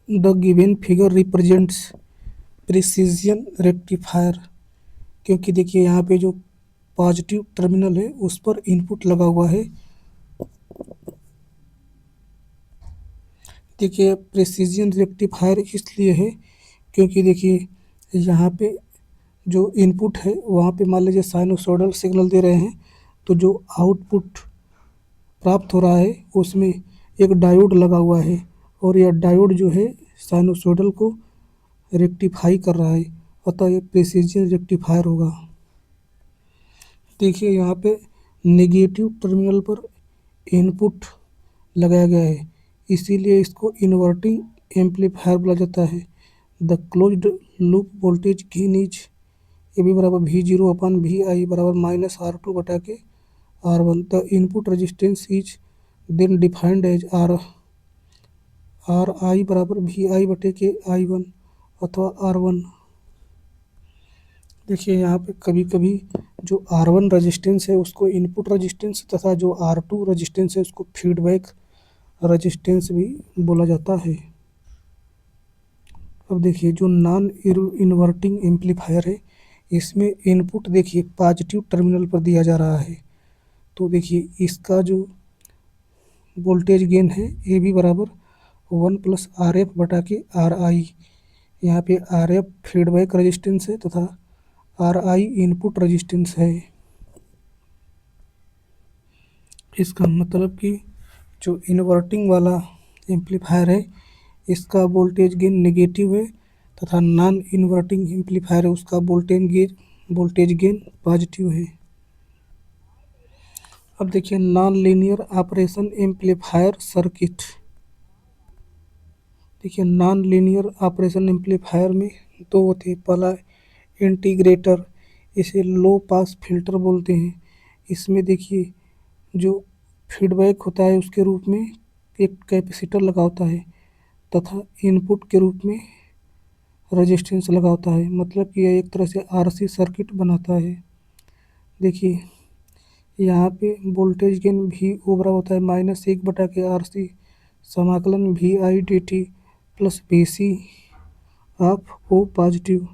The given figure represents precision rectifier, क्योंकि देखिए यहाँ पे जो पॉजिटिव टर्मिनल है उस पर इनपुट लगा हुआ है। देखिए प्रिसिजन रेक्टिफायर इसलिए है क्योंकि देखिए यहाँ पे जो इनपुट है वहाँ पे मान लीजिए साइनोसॉइडल सिग्नल दे रहे हैं, तो जो आउटपुट प्राप्त हो रहा है उसमें एक डायोड लगा हुआ है और यह डायोड जो है साइनोसॉइडल को रेक्टिफाई कर रहा है, अतः ये प्रिसिजन रेक्टिफायर होगा। देखिए यहाँ पे नेगेटिव टर्मिनल पर इनपुट लगाया गया है, इसीलिए इसको इन्वर्टिंग एम्पलीफायर बोला जाता है। The closed loop voltage gain is A B बराबर V zero upon V I बराबर माइनस आर टू बटा के R one. The input resistance is then defined as R I बराबर वी आई बटे के आई वन अथवा R one. देखिए यहाँ पे कभी कभी जो आर वन रजिस्टेंस है उसको इनपुट रजिस्टेंस तथा जो आर टू रजिस्टेंस है उसको फीडबैक रजिस्टेंस भी बोला जाता है। अब देखिए जो नॉन इन्वर्टिंग एम्पलीफायर है इसमें इनपुट देखिए पॉजिटिव टर्मिनल पर दिया जा रहा है, तो देखिए इसका जो वोल्टेज गेन है ए बी बराबर वन प्लस आर एफ बटा के आर आई। यहाँ पे आर एफ फीडबैक रजिस्टेंस है तथा आर आई इनपुट रजिस्टेंस है। इसका मतलब कि जो इन्वर्टिंग वाला एम्पलीफायर है इसका वोल्टेज गेन नेगेटिव है तथा नॉन इन्वर्टिंग एम्पलीफायर है उसका वोल्टेज गेन पॉजिटिव है। अब देखिए non linear operation amplifier circuit. देखिए नॉन लीनियर ऑपरेशन एम्पलीफायर में दो होते हैं। पहला इंटीग्रेटर, इसे लो पास फिल्टर बोलते हैं। इसमें देखिए जो फीडबैक होता है उसके रूप में एक कैपेसिटर लगा होता है तथा इनपुट के रूप में रेजिस्टेंस लगा होता है, मतलब कि यह एक तरह से आरसी सर्किट बनाता है। देखिए यहाँ पे वोल्टेज गेन भी ओ बराबर होता है माइनस एक बटा के आर सी समाकलन V I D T plus V C of O positive.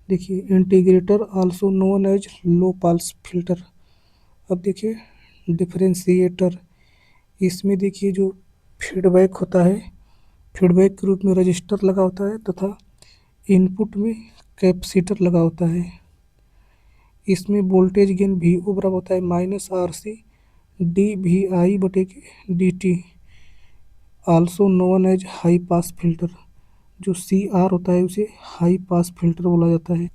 देखिए integrator also known as low pass filter. अब देखिए डिफरेंशिएटर, इसमें देखिए जो फीडबैक होता है फीडबैक के रूप में रजिस्टर लगा होता है तथा इनपुट में कैपेसिटर लगा होता है। इसमें वोल्टेज गेन वी ओ बराबर होता है minus R C D V I बटे के D T also known as high pass filter. जो सी आर होता है उसे हाई पास फिल्टर बोला जाता है।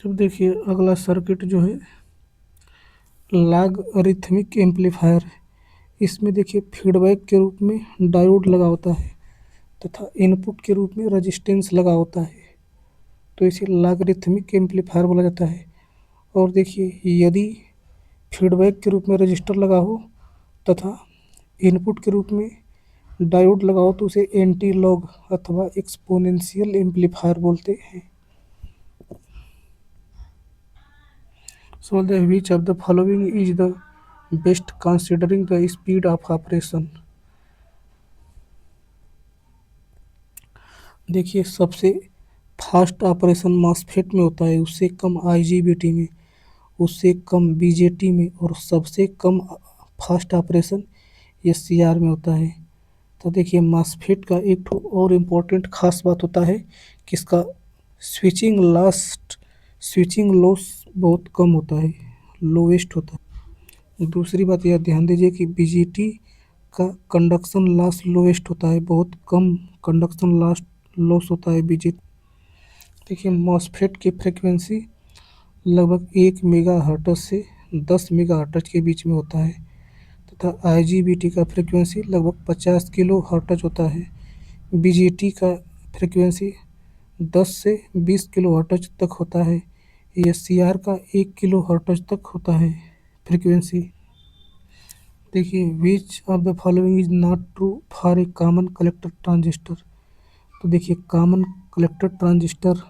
अब देखिए अगला सर्किट जो है लॉगरिथमिक एम्पलीफायर। इसमें देखिए फीडबैक के रूप में डायोड लगा होता है तथा इनपुट के रूप में रेजिस्टेंस लगा होता है, तो इसे लॉगरिथमिक एम्पलीफायर बोला जाता है। और देखिए यदि फीडबैक के रूप में रजिस्टर लगा हो तथा इनपुट के रूप में डायोड लगा हो तो उसे एंटी लॉग अथवा एक्सपोनेंशियल एम्पलीफायर बोलते हैं। So which of the following is the best considering the speed of operation? देखिए सबसे फास्ट ऑपरेशन मॉसफेट में होता है, उससे कम आईजीबीटी में, उससे कम बीजेटी में और सबसे कम फास्ट ऑपरेशन एससीआर में होता है। तो देखिए मॉसफेट का एक तो और इम्पोर्टेंट खास बात होता है कि इसका स्विचिंग लॉस बहुत कम होता है, लोवेस्ट होता है। दूसरी बात यह ध्यान दीजिए कि बीजेटी का कंडक्शन लॉस लोवेस्ट होता है, बहुत कम कंडक्शन लॉस होता है बीजेटी। देखिए मॉसफेट की फ्रिक्वेंसी लगभग 1 मेगाहर्ट्ज़ से 10 मेगाहर्ट्ज़ के बीच में होता है तथा आईजीबीटी का फ्रिक्वेंसी लगभग 50 किलो हर्ट्ज़ होता है। बीजेटी का फ्रिक्वेंसी 10 से 20 किलो हर्ट्ज़ तक होता है। एससीआर का 1 किलो हर्ट्ज़ तक होता है फ्रिक्वेंसी। देखिए which of the following is not true for a common collector transistor. तो देखिए कॉमन कलेक्टर ट्रांजिस्टर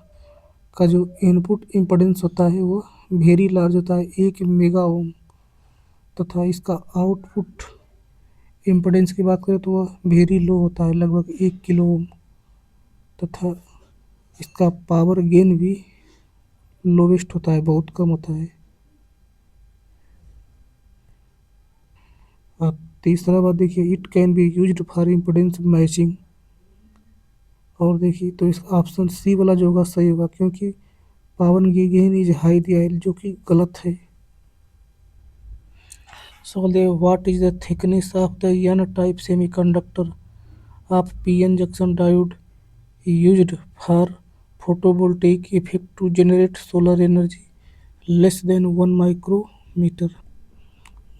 का जो इनपुट इम्पीडेंस होता है वो वेरी लार्ज होता है 1 मेगा ओम तथा इसका आउटपुट इम्पीडेंस की बात करें तो वह वेरी लो होता है लगभग 1 किलो ओम। तथा इसका पावर गेन भी लोवेस्ट होता है, बहुत कम होता है। और तीसरा बात देखिए, it can be used for impedance matching. और देखिए तो इस ऑप्शन सी वाला जो होगा सही होगा, क्योंकि पावर गेन इज हाई दिया है, जो कि गलत है। सवाल है, what is the thickness of the N type semiconductor of PN junction diode used for photovoltaic effect to generate solar energy less than 1 micrometer।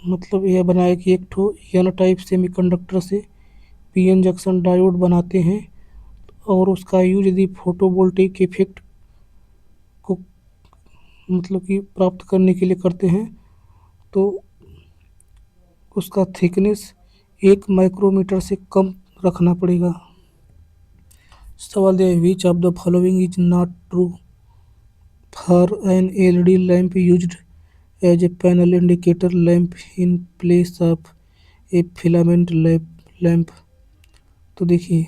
मतलब यह बनाया कि एक ठो एन टाइप सेमीकंडक्टर से पीएन जंक्शन डायोड बनाते हैं और उसका यूज यदि फोटोवोल्टेइक इफेक्ट को मतलब कि प्राप्त करने के लिए करते हैं तो उसका थिकनेस 1 माइक्रोमीटर से कम रखना पड़ेगा। सवाल है, विच of the following is not true for an LED lamp used as a panel indicator lamp in place of a filament lamp। तो देखिए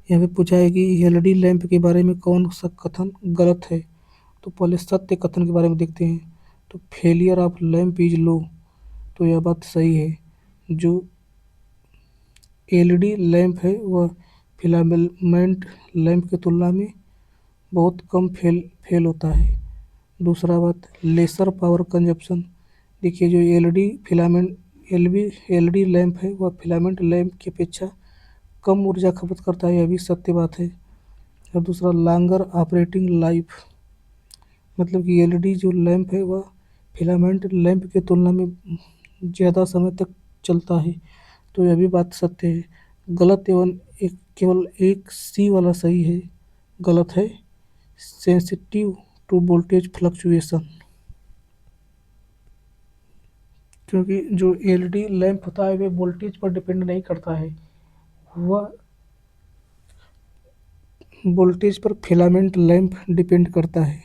यहाँ पे पूछा है कि एलईडी लैंप के बारे में कौन सा कथन गलत है। तो पहले सत्य कथन के बारे में देखते हैं। तो failure of lamp is low, तो यह बात सही है। जो एलईडी लैंप है वह फिलामेंट लैंप की तुलना में बहुत कम फेल होता है। दूसरा बात, लेसर पावर कंजप्शन। देखिए जो एलईडी लैंप है वह फिलामेंट लैंप की अपेक्षा कम ऊर्जा खपत करता है, यह भी सत्य बात है। और दूसरा, लॉन्गर ऑपरेटिंग लाइफ, मतलब कि एलईडी जो लैंप है वह फिलामेंट लैंप की तुलना में ज़्यादा समय तक चलता है, तो यह भी बात सत्य है। गलत एवं केवल एक सी वाला सही है, गलत है। सेंसिटिव टू वोल्टेज फ्लक्चुएशन, क्योंकि जो एलईडी लैंप होता है वह वोल्टेज पर डिपेंड नहीं करता है, वह वोल्टेज पर फिलामेंट लैंप डिपेंड करता है।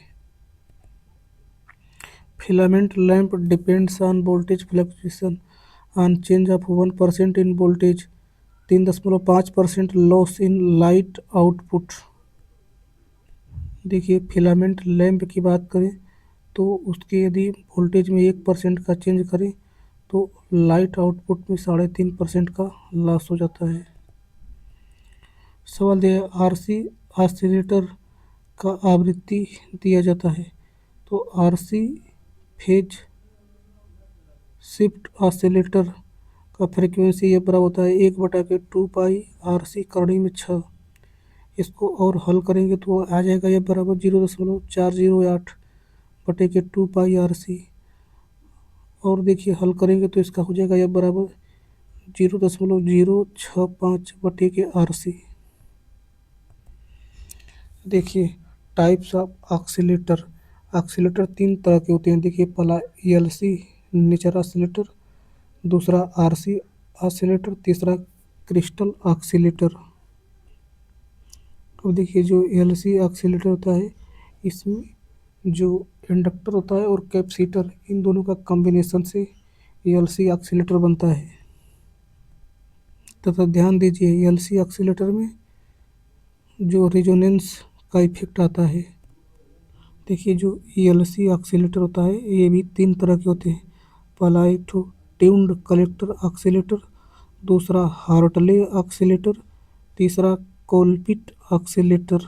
Filament lamp depends on voltage fluctuation on change of 1% in voltage, 3.5% loss in light output. देखिए फिलामेंट लैंप की बात करें तो उसके यदि वोल्टेज में 1% का चेंज करें तो लाइट आउटपुट में 3.5% का लॉस हो जाता है। सवाल है, आरसी ऑसिलेटर का आवृत्ति दिया जाता है। तो आरसी फेज शिफ्ट ऑसिलेटर का फ्रीक्वेंसी ये बराबर होता है 1/2 पाई RC करणी में 6। इसको और हल करेंगे तो आ जाएगा ये बराबर 0.408 बटे के 2 पाई RC। और देखिए हल करेंगे तो इसका हो जाएगा ये बराबर 0.065 बटे के RC। देखिए टाइप्स ऑफ ऑक्सीलेटर। ऑक्सीलेटर तीन तरह के होते हैं। देखिए पहला एलसी नेचर ऑक्सीलेटर, दूसरा आरसी ऑक्सीलेटर, तीसरा क्रिस्टल ऑक्सीलेटर। अब देखिए जो एलसी ऑक्सीलेटर होता है इसमें जो इंडक्टर होता है और कैपेसिटर, इन दोनों का कॉम्बिनेशन से एलसी ऑक्सीलेटर बनता है। तथा ध्यान दीजिए एलसी ऑक्सीलेटर में जो रेजोनेंस का इफेक्ट आता है। देखिए जो एलसी ऑक्सीलेटर होता है ये भी तीन तरह के होते हैं। पहला एक ठो ट्यून्ड कलेक्टर ऑक्सीलेटर, दूसरा हार्टले ऑक्सीलेटर, तीसरा कोलपिट ऑक्सीलेटर।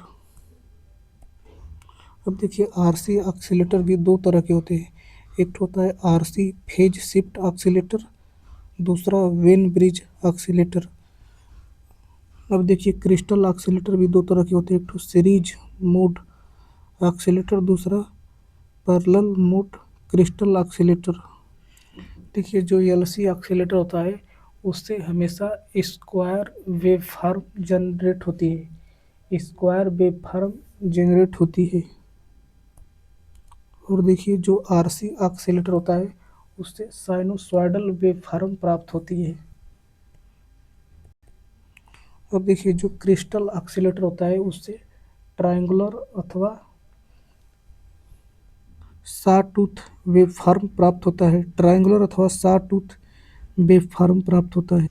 अब देखिए आरसी ऑक्सीलेटर भी दो तरह के होते हैं। एक होता है आरसी फेज शिफ्ट ऑक्सीलेटर, दूसरा वेन ब्रिज ऑक्सीलेटर। अब देखिए क्रिस्टल ऑक्सीलेटर भी दो तरह के होते हैं। एक तो सीरीज मोड ऑक्सीलेटर, दूसरा पैरेलल मोड क्रिस्टल ऑक्सीलेटर। देखिए जो एलसी ऑक्सीलेटर होता है उससे हमेशा स्क्वायर वेव फॉर्म जनरेट होती है, स्क्वायर वेव फॉर्म जनरेट होती है। और देखिए जो आरसी ऑक्सीलेटर होता है उससे साइनोसॉइडल वेव फॉर्म प्राप्त होती है। अब देखिए जो क्रिस्टल ऑक्सीलेटर होता है उससे ट्रायंगुलर अथवा सॉटूथ वेव फॉर्म प्राप्त होता है, ट्रायंगुलर अथवा सॉटूथ वेव फॉर्म प्राप्त होता है।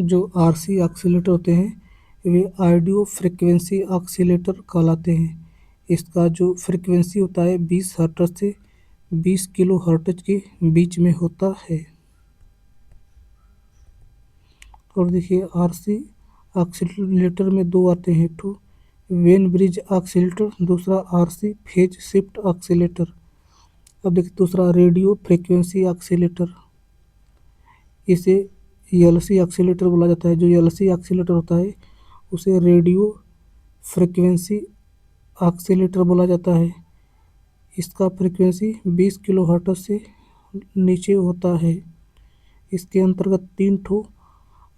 जो आरसी ऑक्सीलेटर होते हैं वे ऑडियो फ्रिक्वेंसी ऑसिलेटर कहलाते हैं। इसका जो फ्रिक्वेंसी होता है 20 हर्ट्ज से 20 किलो हर्ट्ज के बीच में होता है। और देखिए आरसी ऑसिलेटर में दो आते हैं, एक ठो वेन ब्रिज ऑसिलेटर, दूसरा आरसी फेज शिफ्ट ऑसिलेटर। अब देखिए दूसरा रेडियो फ्रिक्वेंसी ऑसिलेटर, इसे एलसी ऑसिलेटर बोला जाता है। जो एलसी ऑसिलेटर होता है उसे रेडियो फ्रिक्वेंसी ऑसिलेटर बोला जाता है। इसका फ्रिक्वेंसी 20 किलो हर्ट्ज से नीचे होता है। इसके अंतर्गत तीन ठो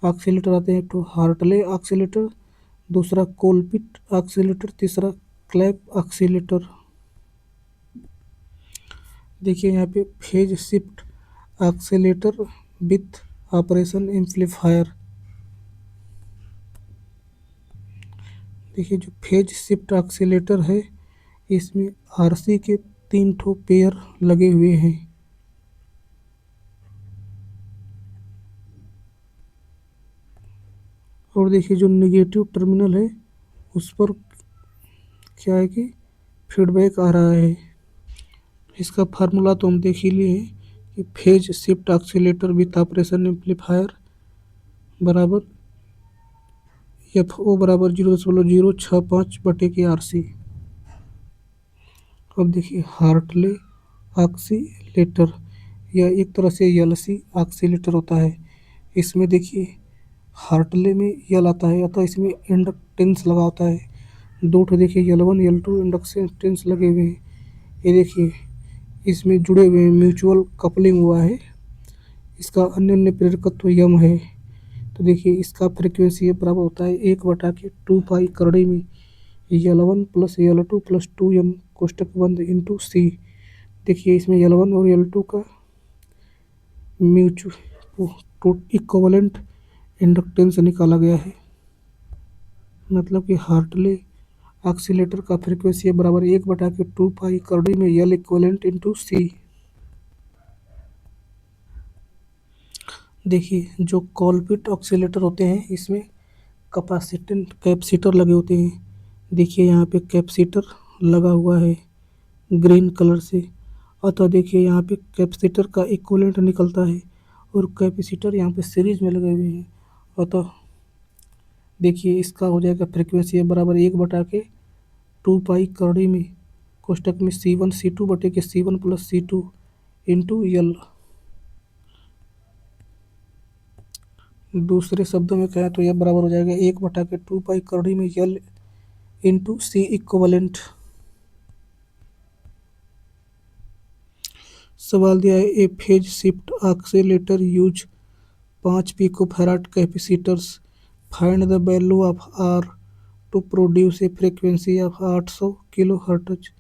ऑसिलेटर आते हैं, एक ठो हार्टले ऑसिलेटर, दूसरा कोलपिट ऑसिलेटर, तीसरा क्लैप ऑसिलेटर। देखिए यहाँ पे phase shift oscillator with operation amplifier. देखिए जो फेज शिफ्ट ऑसिलेटर है इसमें आरसी के तीन ठो पेयर लगे हुए हैं। और देखिए जो नेगेटिव टर्मिनल है उस पर क्या है कि फीडबैक आ रहा है। इसका फार्मूला तो हम देख ही लिए हैं कि phase shift oscillator with operation amplifier बराबर एफ ओ बराबर 0.065 बटे के आर सी। अब देखिए हार्टले ऑसिलेटर, यह एक तरह से एल सी ऑसिलेटर होता है। इसमें देखिए हार्टले में यल आता है, अतः इसमें इंडक्टेंस लगा होता है। दो ठो देखिए L1 L2 इंडक्टेंस लगे हुए हैं। ये देखिए इसमें जुड़े हुए हैं, म्यूचुअल कपलिंग हुआ है। इसका अन्य अन्य प्रेरकत्व यम है। तो देखिए इसका फ्रिक्वेंसी ये बराबर होता है 1/2 करड़ी में L1 plus L2 plus 2m कोष्टक बंद इंटू सी। देखिए इसमें L1 और L2 का म्यूचुअल इक्विवेलेंट इंडक्टेंस निकाला गया है। मतलब कि हार्टले ऑसिलेटर का फ्रिक्वेंसी बराबर 1/2 करड़ी में L इक्विवेलेंट इंटू सी। देखिए जो कॉलपिट ऑसिलेटर होते हैं इसमें कैपेसिटर लगे होते हैं। देखिए यहाँ पे कैपेसिटर लगा हुआ है ग्रीन कलर से, अतः देखिए यहाँ पे कैपेसिटर का इक्विवेलेंट निकलता है और कैपेसिटर यहाँ पे सीरीज में लगे हुए हैं। अतः देखिए इसका हो जाएगा फ्रिक्वेंसी बराबर 1/2 करड़ी में कोष्टक में C1 C2 बटे के C1 plus C2 into L। दूसरे शब्दों में कहें तो यह बराबर हो जाएगा 1/2 करड़ी में L इंटू सी इक्विवेलेंट। सवाल दिया है a phase shift oscillator use 5 picofarad capacitors, find the value of R to produce a frequency of 800 kilohertz.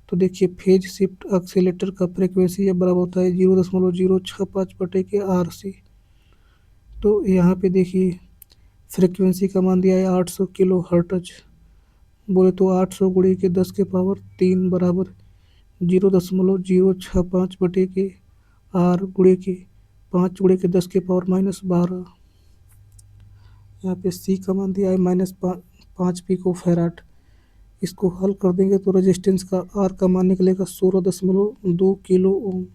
तो देखिए फेज शिफ्ट ऑसिलेटर का फ्रीक्वेंसी ये बराबर होता है 0.065 बटे के आर सी। तो यहाँ पे देखिए फ्रीक्वेंसी का मान दिया है 800 किलो हर्ट्ज, बोले तो 800 गुणे के 10 के पावर 3 बराबर 0.065 बटे के आर गुणे के 5 गुणे के 10 के पावर -12। यहाँ पे सी का मान दिया है -5 पिको फैराड। इसको हल कर देंगे तो रेजिस्टेंस का आर का मान निकलेगा 16.2 किलो ओम।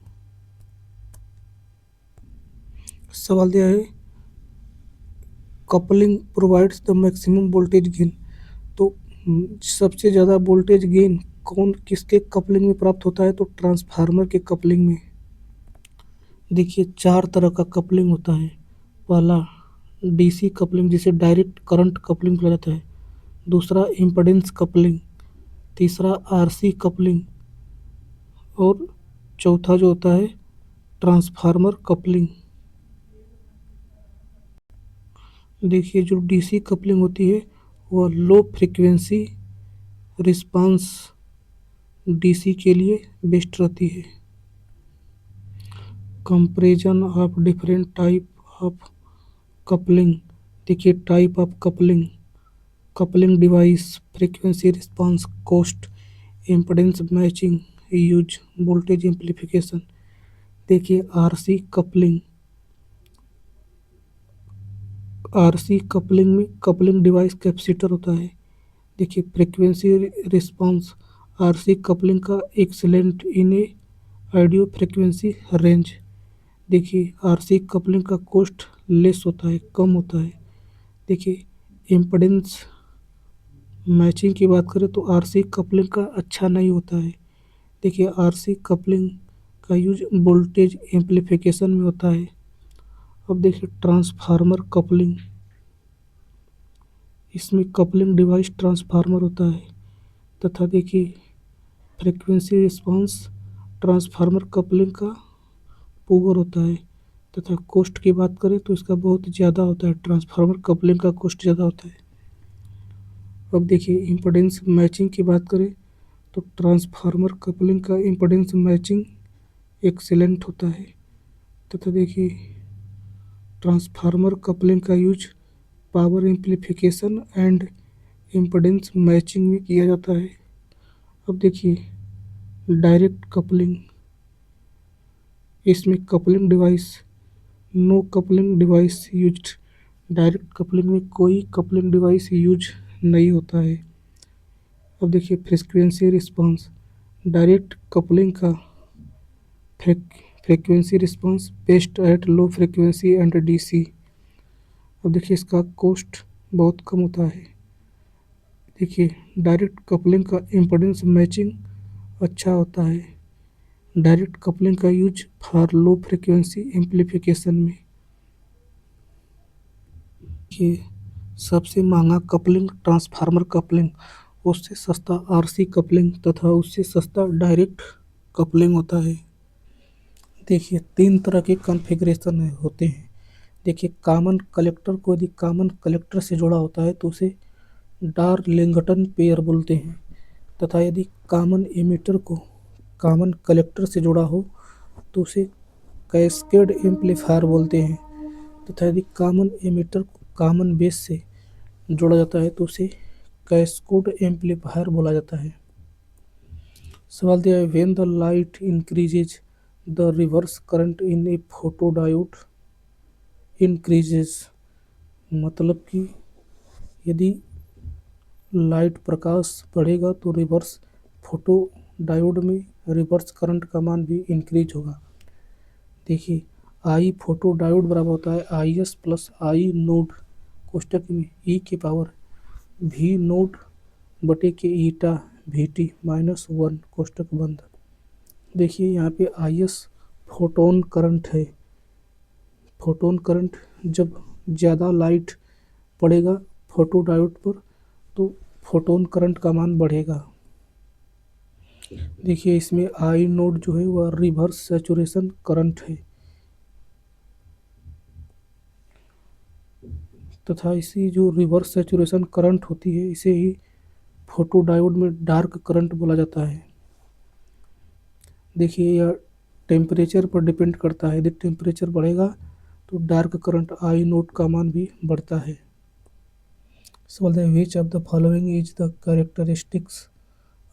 सवाल दिया है coupling provides the maximum voltage gain. तो सबसे ज़्यादा वोल्टेज गेन कौन किसके कपलिंग में प्राप्त होता है, तो ट्रांसफार्मर के कपलिंग में। देखिए 4 तरह का कपलिंग होता है। पहला डीसी कपलिंग जिसे डायरेक्ट करंट कपलिंग बोला जाता है, दूसरा इम्पीडेंस कपलिंग, तीसरा आरसी कपलिंग और चौथा जो होता है ट्रांसफार्मर कपलिंग। देखिए जो डीसी कपलिंग होती है वह लो फ्रीक्वेंसी रिस्पांस डीसी के लिए बेस्ट रहती है। Comparison of different type of coupling. देखिए type of coupling, coupling device, frequency response, cost, impedance matching, use, voltage amplification. देखिए आरसी कपलिंग, आरसी कपलिंग में कपलिंग डिवाइस कैपेसिटर होता है। देखिए फ्रीक्वेंसी रिस्पांस, आरसी कपलिंग का excellent in a audio frequency range. देखिए RC coupling का cost less होता है, कम होता है। देखिए इम्पीडेंस मैचिंग की बात करें तो आरसी कपलिंग का अच्छा नहीं होता है। देखिए आरसी कपलिंग का यूज वोल्टेज एम्पलीफिकेशन में होता है। अब देखिए ट्रांसफार्मर कपलिंग, इसमें कपलिंग डिवाइस ट्रांसफार्मर होता है। तथा देखिए फ्रीक्वेंसी रिस्पांस ट्रांसफार्मर कपलिंग का पुअर होता है। तथा कॉस्ट की बात करें तो इसका बहुत ज़्यादा होता है, ट्रांसफार्मर कपलिंग का कॉस्ट ज़्यादा होता है। अब देखिए इम्पीडेंस मैचिंग की बात करें तो ट्रांसफार्मर कपलिंग का इम्पीडेंस मैचिंग एक्सीलेंट होता है। तथा देखिए ट्रांसफार्मर कपलिंग का use power amplification and impedance matching में किया जाता है। अब देखिए डायरेक्ट कपलिंग, इसमें coupling device no coupling device used. Direct coupling में कोई कपलिंग डिवाइस यूज नहीं होता है। अब देखिए फ्रीक्वेंसी रिस्पांस, डायरेक्ट कपलिंग का frequency response best at low frequency and DC. अब देखिए इसका कॉस्ट बहुत कम होता है। देखिए डायरेक्ट कपलिंग का इम्पीडेंस मैचिंग अच्छा होता है। डायरेक्ट कपलिंग का use for low frequency amplification में। ये सबसे महंगा कपलिंग ट्रांसफार्मर कपलिंग, उससे सस्ता आरसी कपलिंग तथा उससे सस्ता डायरेक्ट कपलिंग होता है। देखिए तीन तरह के कॉन्फ़िगरेशन होते हैं। देखिए कॉमन कलेक्टर को यदि कॉमन कलेक्टर से जुड़ा होता है तो उसे डार्लिंगटन पेयर बोलते हैं। तथा यदि कॉमन एमिटर को कॉमन कलेक्टर से जुड़ा हो तो उसे कैस्केड एम्पलीफायर बोलते हैं। तथा यदि कॉमन एमिटर को कॉमन बेस से जोड़ा जाता है तो उसे कैस्केड एम्पलीफायर बोला जाता है। सवाल दिया है when the light increases the reverse current in A photodiode increases. मतलब कि यदि लाइट प्रकाश बढ़ेगा तो रिवर्स फोटो डायोड में रिवर्स करंट का मान भी इंक्रीज होगा। देखिए आई फोटो डायोड बराबर होता है I S plus I node कोष्टक में ई की पावर वी नोड बटे के eta V T minus one कोष्टक बंद। देखिए यहाँ पे आई एस फोटोन करंट है। फोटोन करंट जब ज़्यादा लाइट पड़ेगा फोटो डायोड पर तो फोटोन करंट का मान बढ़ेगा। देखिए इसमें आई नोड जो है वह रिवर्स सैचुरेशन करंट है। तथा इसी जो रिवर्स सैचुरेशन करंट होती है इसे ही फोटो डायोड में डार्क करंट बोला जाता है। देखिए यह टेम्परेचर पर डिपेंड करता है। यदि टेम्परेचर बढ़ेगा तो डार्क करंट आई नोड का मान भी बढ़ता है। सवाल है विच of the following is the characteristics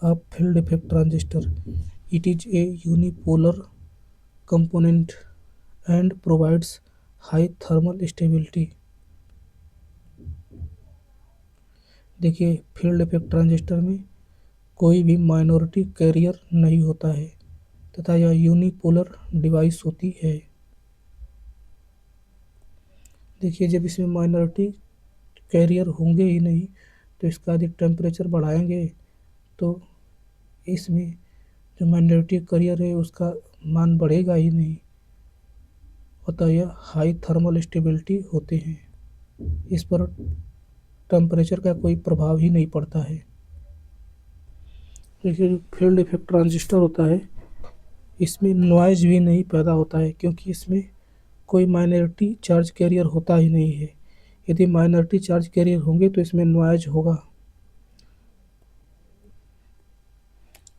of field effect transistor. It is a unipolar component and provides high thermal stability. देखिए फील्ड इफेक्ट ट्रांजिस्टर में कोई भी माइनॉरिटी कैरियर नहीं होता है तथा यह यूनिपोलर डिवाइस होती है। देखिए जब इसमें माइनॉरिटी कैरियर होंगे ही नहीं तो इसका यदि टेम्परेचर बढ़ाएंगे तो इसमें जो माइनॉरिटी कैरियर है उसका मान बढ़ेगा ही नहीं, अतः यह हाई थर्मल स्टेबिलिटी होते हैं। इस पर टेम्परेचर का कोई प्रभाव ही नहीं पड़ता है। देखिए जो फील्ड इफेक्ट ट्रांजिस्टर होता है इसमें नॉइज भी नहीं पैदा होता है क्योंकि इसमें कोई माइनॉरिटी चार्ज कैरियर होता ही नहीं है। यदि माइनॉरिटी चार्ज कैरियर होंगे तो इसमें नॉइज होगा।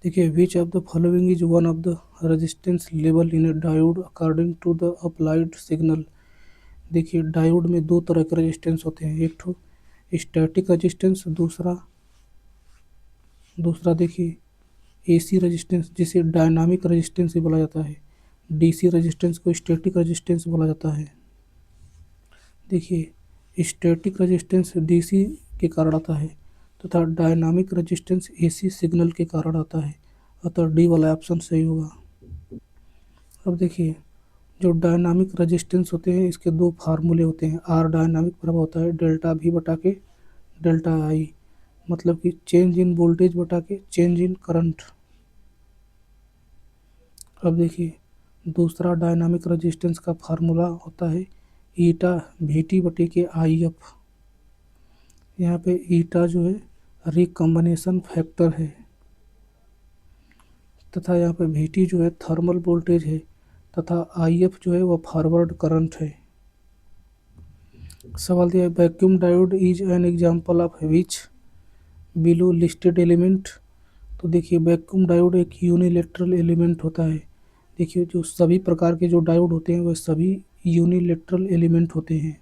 देखिए which of the following is one of the resistance level in a diode according to the applied signal. देखिए डायोड में दो तरह के रेजिस्टेंस होते हैं, एक तो स्टैटिक रेजिस्टेंस, दूसरा देखिए एसी रेजिस्टेंस जिसे डायनामिक रेजिस्टेंस भी बोला जाता है। डीसी रेजिस्टेंस को स्टैटिक रेजिस्टेंस बोला जाता है। देखिए स्टैटिक रेजिस्टेंस डीसी के कारण आता है तथा डायनामिक रेजिस्टेंस एसी सिग्नल के कारण आता है। अतः डी वाला ऑप्शन सही होगा। अब देखिए, जो डायनामिक रेजिस्टेंस होते हैं इसके दो फार्मूले होते हैं। आर डायनामिक बराबर होता है डेल्टा वी बटा के डेल्टा आई, मतलब कि चेंज इन वोल्टेज बटा के चेंज इन करंट। अब देखिए, दूसरा डायनामिक रेजिस्टेंस का फार्मूला होता है ईटा वी टी बटे के आई एफ। यहाँ पे ईटा जो है रिकम्बिनेशन फैक्टर है तथा यहाँ पे वी टी जो है थर्मल वोल्टेज है तथा आई एफ जो है वह फॉरवर्ड करंट है। सवाल दिया है vacuum diode is an example of which below listed element. तो देखिए, वैक्यूम डायोड एक यूनिलेटरल एलिमेंट होता है। देखिए, जो सभी प्रकार के जो डायोड होते हैं वह सभी यूनिलेटरल एलिमेंट होते हैं।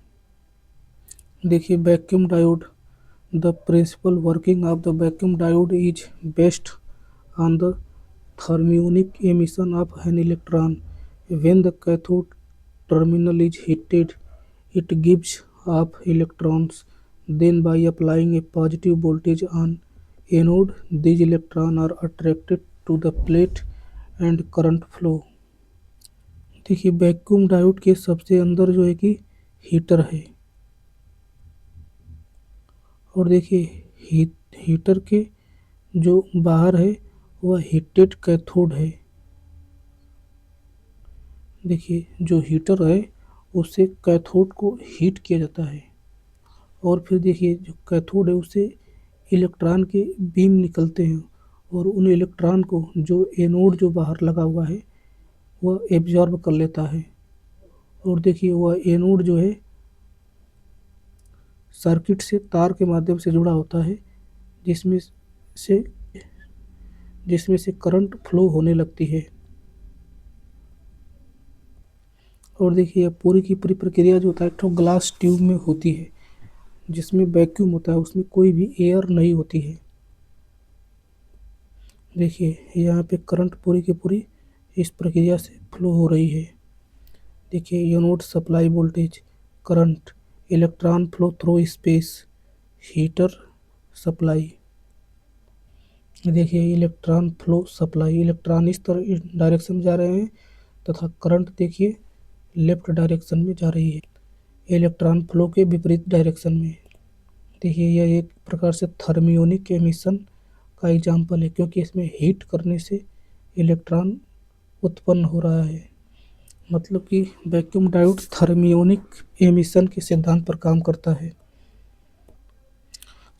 देखिए, vacuum diode, the principle working of the vacuum diode is based on the thermionic emission of an electron. When the cathode terminal is heated, it gives off electrons. Then, by applying a positive voltage on anode, these electrons are attracted to the plate and current flow. देखिए, vacuum diode के सबसे अंदर जो है कि heater है और देखिए हीटर के जो बाहर है वह हीटेड कैथोड है। देखिए, जो हीटर है उससे कैथोड को हीट किया जाता है और फिर देखिए जो कैथोड है उससे इलेक्ट्रॉन के बीम निकलते हैं और उन इलेक्ट्रॉन को जो एनोड जो बाहर लगा हुआ है वह एब्जॉर्ब कर लेता है। और देखिए, वह एनोड जो है सर्किट से तार के माध्यम से जुड़ा होता है जिसमें से जिसमें से करंट फ्लो होने लगती है। और देखिए, पूरी की पूरी प्रक्रिया जो होता है तो ग्लास ट्यूब में होती है जिसमें वैक्यूम होता है, उसमें कोई भी एयर नहीं होती है। देखिए, यहाँ पे करंट पूरी की पूरी इस प्रक्रिया से फ्लो हो रही है। देखिए, unit supply voltage, current, electron flow through space, heater supply. देखिए, इलेक्ट्रॉन फ्लो सप्लाई, इलेक्ट्रॉन इस तरह डायरेक्शन में जा रहे हैं तथा करंट देखिए लेफ्ट डायरेक्शन में जा रही है, इलेक्ट्रॉन फ्लो के विपरीत डायरेक्शन में। देखिए, यह एक प्रकार से थर्मियोनिक एमिशन का एग्जाम्पल है क्योंकि इसमें हीट करने से इलेक्ट्रॉन उत्पन्न हो रहा है। मतलब कि वैक्यूम डायोड थर्मियोनिक एमिशन के सिद्धांत पर काम करता है।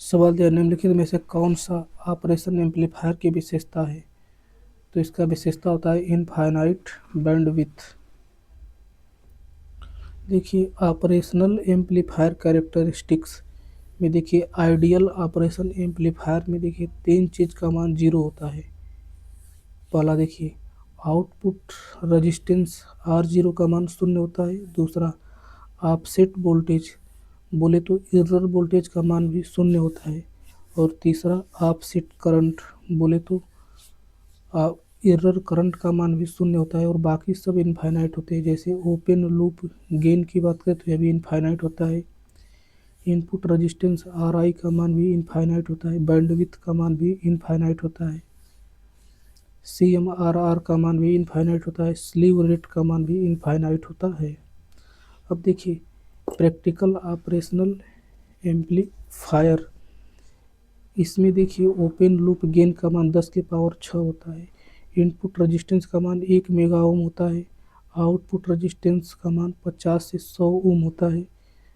सवाल दिया निम्नलिखित में से कौन सा ऑपरेशन एम्पलीफायर की विशेषता है। तो इसका विशेषता होता है इनफाइनाइट बैंडविड्थ। देखिए, ऑपरेशनल एम्पलीफायर कैरेक्टरिस्टिक्स में देखिए आइडियल ऑपरेशन एम्पलीफायर में देखिए तीन चीज़ का मान 0 होता है। पहला देखिए आउटपुट रेजिस्टेंस R0 का मान 0 होता है। दूसरा, ऑफसेट वोल्टेज बोले तो एरर वोल्टेज का मान भी 0 होता है। और तीसरा, ऑफसेट करंट बोले तो एरर करंट का मान भी 0 होता है और बाकी सब इनफाइनाइट होते हैं। जैसे ओपन लूप गेन की बात करें तो यह भी इनफाइनाइट होता है। इनपुट रेजिस्टेंस RI का मान भी इनफाइनाइट होता है। बैंडविड्थ का मान भी इनफाइनाइट होता है। CMRR का मान भी इनफाइनाइट होता है। स्लीव रेट का मान भी इनफाइनाइट होता है। अब देखिए, प्रैक्टिकल ऑपरेशनल एम्पलीफायर, इसमें देखिए ओपन लूप गेन का मान 10 की पावर 6 होता है। इनपुट रेजिस्टेंस का मान 1 मेगा ओम होता है। आउटपुट रेजिस्टेंस का मान 50 से 100 ओम होता है।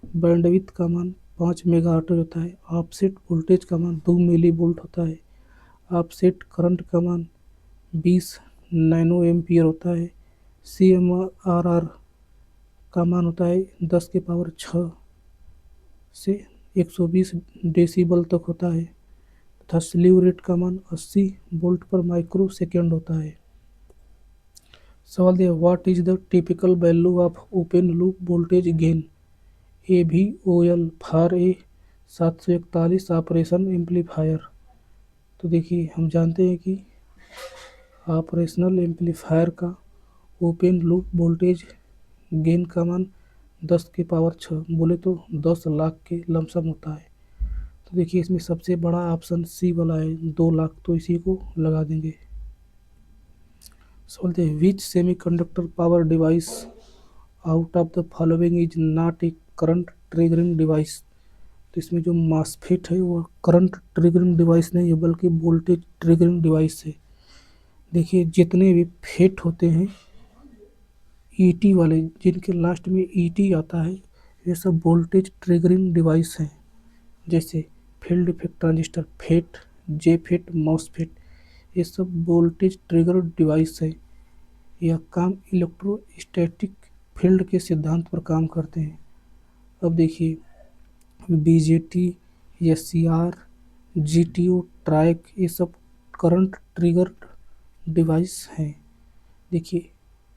बैंडविड्थ का मान 5 मेगाहर्ट्ज होता है। ऑफसेट वोल्टेज का मान 2 मिली वोल्ट होता है। ऑफसेट करंट का मान 20 नैनो एम्पियर होता है। CMRR का मान होता है 10 की पावर 6 से 120 डेसिबल तक होता है तथा स्लीव रेट का मान 80 वोल्ट पर माइक्रो सेकेंड होता है। सवाल दिया what is the typical value of open loop voltage gain AVOL for a 741 operation amplifier. तो देखिए, हम जानते हैं कि ऑपरेशनल एम्पलीफायर का ओपन लूप वोल्टेज गेन का मान 10⁻6 बोले तो 10 लाख के लमसम होता है। तो देखिए इसमें सबसे बड़ा ऑप्शन सी वाला है 2 लाख, तो इसी को लगा देंगे। बोलते हैं which semiconductor power device out of the following is not a current triggering device. तो इसमें जो मॉसफेट है वो करंट ट्रिगरिंग डिवाइस नहीं है बल्कि वोल्टेज ट्रिगरिंग डिवाइस है। देखिए जितने भी फेट होते हैं ईटी वाले, जिनके लास्ट में ईटी आता है, ये सब वोल्टेज ट्रिगरिंग डिवाइस हैं। जैसे फील्ड इफेक्ट ट्रांजिस्टर, फेट, जे फेट, मॉसफेट, ये सब वोल्टेज ट्रिगर डिवाइस है। यह काम इलेक्ट्रोस्टैटिक फील्ड के सिद्धांत पर काम करते हैं। अब देखिए बीजेटी, एससीआर, जीटीओ, ट्रैक, ये सब करंट ट्रिगर डिवाइस हैं। देखिए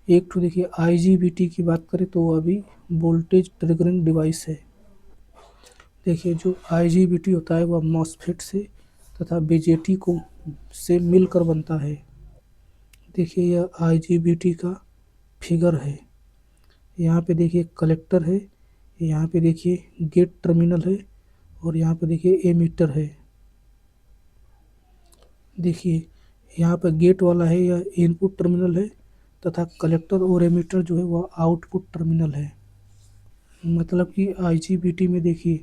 एक तो देखिए आईजीबीटी की बात करें तो वो अभी वोल्टेज ट्रिगरिंग डिवाइस है। देखिए जो आईजीबीटी होता है वह मॉसफेट से तथा बीजेटी को से मिलकर बनता है। देखिए यह आईजीबीटी का फिगर है। यहाँ पे देखिए कलेक्टर है, यहाँ पे देखिए गेट टर्मिनल है और यहाँ पे देखिए एमीटर है। देखिए यहाँ पर गेट वाला है यह इनपुट टर्मिनल है तथा कलेक्टर और एमीटर जो है वह आउटपुट टर्मिनल है। मतलब कि आईजीबीटी में देखिए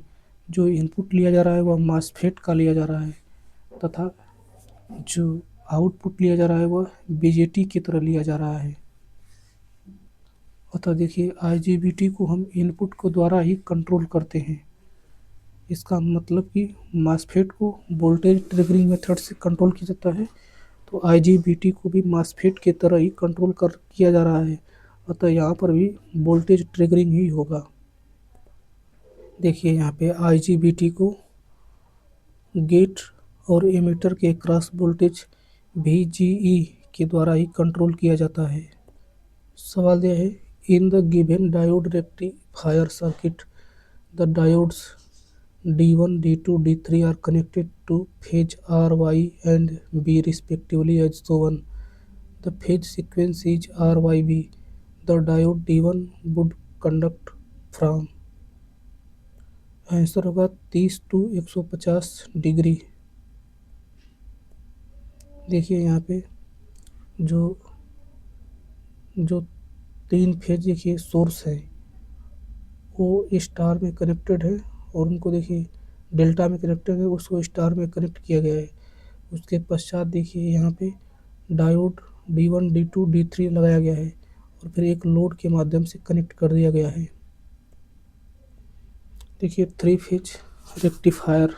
जो इनपुट लिया जा रहा है वह मॉसफेट का लिया जा रहा है तथा जो आउटपुट लिया जा रहा है वह बीजेटी की तरह लिया जा रहा है। अतः देखिए आईजीबीटी को हम इनपुट को द्वारा ही कंट्रोल करते हैं। इसका मतलब कि मॉसफेट को वोल्टेज ट्रिगरिंग मेथड से कंट्रोल किया जाता है, तो आईजीबीटी को भी मॉसफेट की तरह ही कंट्रोल किया जा रहा है। अतः यहाँ पर भी वोल्टेज ट्रिगरिंग ही होगा। देखिए यहाँ पे आईजीबीटी को गेट और एमीटर के क्रॉस वोल्टेज VGE के द्वारा ही कंट्रोल किया जाता है। सवाल यह है in the given diode rectifier circuit the diodes D1, D2, D3 are connected to phase R, Y and B respectively as shown. The phase sequence is RYB. The diode D1 would conduct from। Answer होगा 30 to 150 degree. देखिए यहाँ पे जो जो 3 phase देखिए source है वो star में कनेक्टेड है और उनको देखिए डेल्टा में कनेक्टेड है, उसको स्टार में कनेक्ट किया गया है। उसके पश्चात देखिए यहाँ पे डायोड D1, D2, D3 लगाया गया है और फिर एक लोड के माध्यम से कनेक्ट कर दिया गया है। देखिए 3 phase rectifier,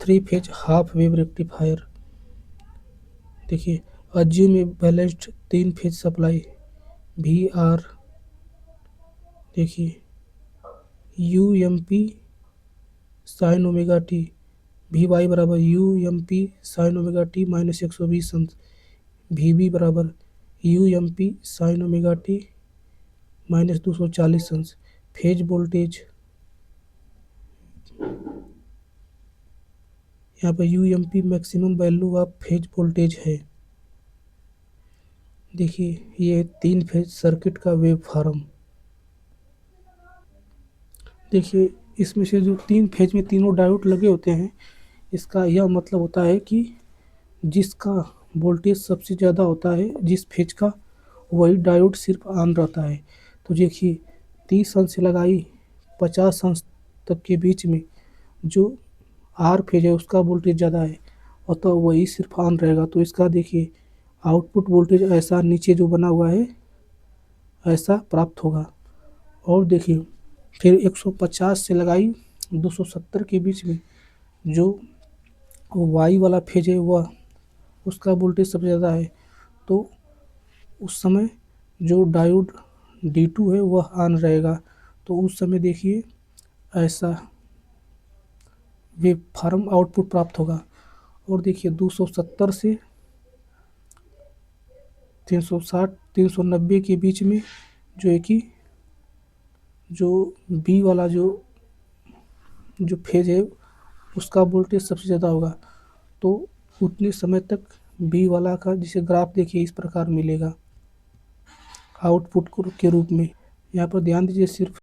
3 phase half wave rectifier. देखिए assume a balanced 3 phase supply VR, देखिए UMP sine omega T, VY बराबर UMP sine omega T minus 120 अंश, VB बराबर UMP sine omega T minus 240 अंश। फेज वोल्टेज यहाँ पर UMP maximum value of phase voltage है। देखिए ये 3 फेज सर्किट का वेव फॉर्म। देखिए इसमें से जो 3 फेज में तीनों डायोड लगे होते हैं, इसका यह मतलब होता है कि जिसका वोल्टेज सबसे ज़्यादा होता है जिस फेज का, वही डायोड सिर्फ ऑन रहता है। तो देखिए 30 अंश से लगाई 50 अंश तक के बीच में जो आर फेज है उसका वोल्टेज ज़्यादा है और तो वही सिर्फ ऑन रहेगा। तो इसका देखिए आउटपुट वोल्टेज ऐसा नीचे जो बना हुआ है ऐसा प्राप्त होगा। और देखिए फिर 150 से लगाई 270 के बीच में जो वाई वाला फेज है वह उसका वोल्टेज सबसे ज़्यादा है, तो उस समय जो डायोड D2 है वह ऑन रहेगा। तो उस समय देखिए ऐसा वेव फॉर्म आउटपुट प्राप्त होगा। और देखिए 270 से 360 390 के बीच में जो है कि जो बी वाला जो फेज है उसका वोल्टेज सबसे ज़्यादा होगा। तो उतने समय तक बी वाला का जिसे ग्राफ देखिए इस प्रकार मिलेगा आउटपुट के रूप में। यहाँ पर ध्यान दीजिए सिर्फ